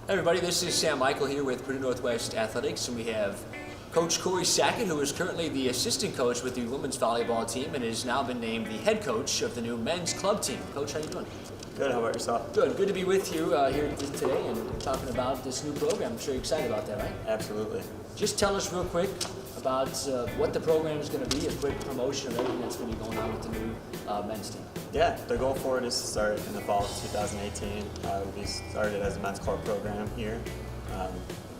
Hey everybody, this is Sam Michael here with Purdue Northwest Athletics, and we have Coach Cory Sackett, who is currently the assistant coach with the women's volleyball team and has now been named the head coach of the new men's club team. Coach, how you doing? Good, how about yourself? Good to be with you here today and talking about this new program. I'm sure you're excited about that, right? Absolutely. Just tell us real quick about what the program is going to be, a quick promotion of everything that's going to be going on with the new men's team. Yeah, the goal for it is to start in the fall of 2018. We started as a men's club program here.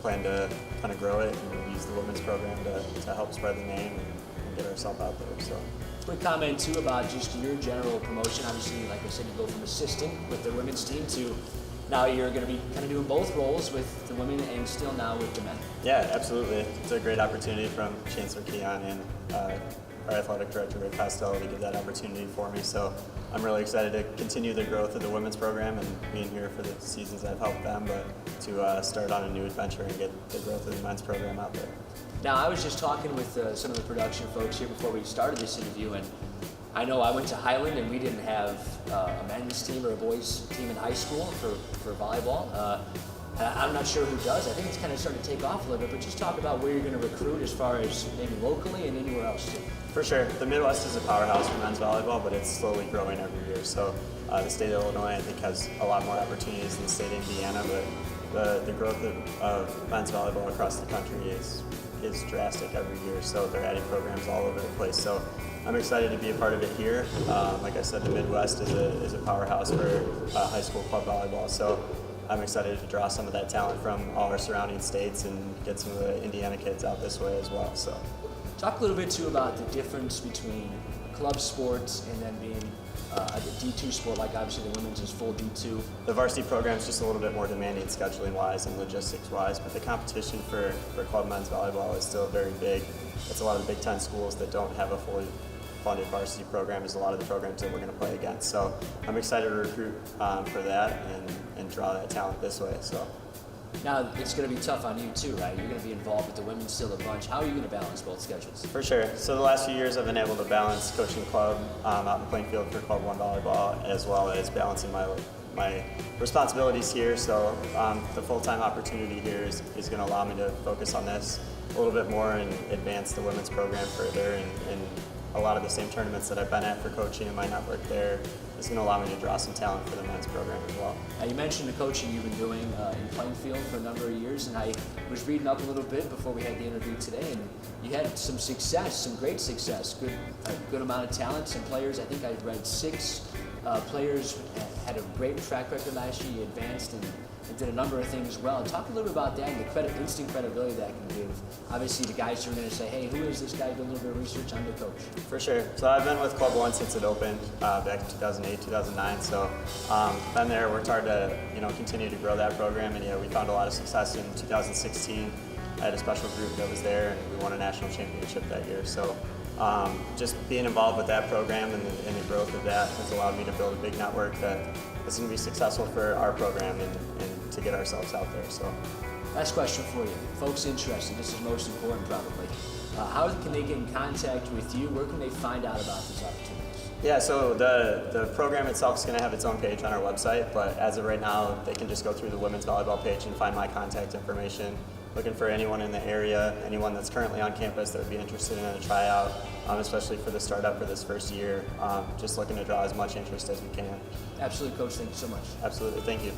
Plan to kind of grow it and use the women's program to help spread the name and get ourselves out there. So. Quick comment too about just your general promotion. Obviously, like I said, you go from assistant with the women's team to now you're going to be kind of doing both roles with the women and still now with the men. Yeah, absolutely. It's a great opportunity from Chancellor Keon and our athletic director, Rick Costello, to give that opportunity for me. So I'm really excited to continue the growth of the women's program and being here for the seasons I've helped them, but to start on a new adventure and get the growth of the men's program out there. Now, I was just talking with some of the production folks here before we started this interview, and I know I went to Highland and we didn't have a men's team or a boys team in high school for volleyball. I'm not sure who does. I think it's kind of starting to take off a little bit, but just talk about where you're going to recruit as far as maybe locally and anywhere else too. For sure. The Midwest is a powerhouse for men's volleyball, but it's slowly growing every year. So the state of Illinois, I think, has a lot more opportunities than the state of Indiana, but the growth of men's volleyball across the country is drastic every year. So they're adding programs all over the place. So I'm excited to be a part of it here. Like I said, the Midwest is a powerhouse for high school club volleyball. So I'm excited to draw some of that talent from all our surrounding states and get some of the Indiana kids out this way as well. So, talk a little bit too about the difference between club sports and then being a D2 sport, like obviously the women's is full D2. The varsity program is just a little bit more demanding scheduling-wise and logistics-wise, but the competition for club men's volleyball is still very big. It's a lot of the Big Ten schools that don't have a fully funded varsity program is a lot of the programs that we're going to play against. So I'm excited to recruit for that and draw that talent this way. So. Now, it's going to be tough on you too, right? You're going to be involved with the women still a bunch. How are you going to balance both schedules? For sure. So the last few years I've been able to balance coaching club out in Plainfield for Club 1 volleyball, as well as balancing my responsibilities here. So the full-time opportunity here is going to allow me to focus on this a little bit more and advance the women's program further. And a lot of the same tournaments that I've been at for coaching in my network there is going to allow me to draw some talent for the men's program as well. Now, you mentioned the coaching you've been doing in Plainfield for a number of years, and I was reading up a little bit before we had the interview today, and you had some success, some great success, a good amount of talent, some players. I think I read 6 players had a great track record last year. You advanced and did a number of things well. Talk a little bit about that and the instant credibility that can give. Obviously, the guys who are going to say, hey, who is this guy? Do a little bit of research on the coach. For sure. So I've been with Club 1 since it opened back in 2008, 2009. So been there, worked hard to continue to grow that program. And we found a lot of success in 2016. I had a special group that was there, and we won a national championship that year. So just being involved with that program and the growth of that has allowed me to build a big network that is going to be successful for our program and to get ourselves out there. So, last question for you. Folks interested, this is most important probably. How can they get in contact with you? Where can they find out about these opportunities? Yeah, so the program itself is going to have its own page on our website, but as of right now, they can just go through the women's volleyball page and find my contact information. Looking for anyone in the area, anyone that's currently on campus that would be interested in a tryout, especially for the startup for this first year. Just looking to draw as much interest as we can. Absolutely, Coach. Thank you so much. Absolutely. Thank you.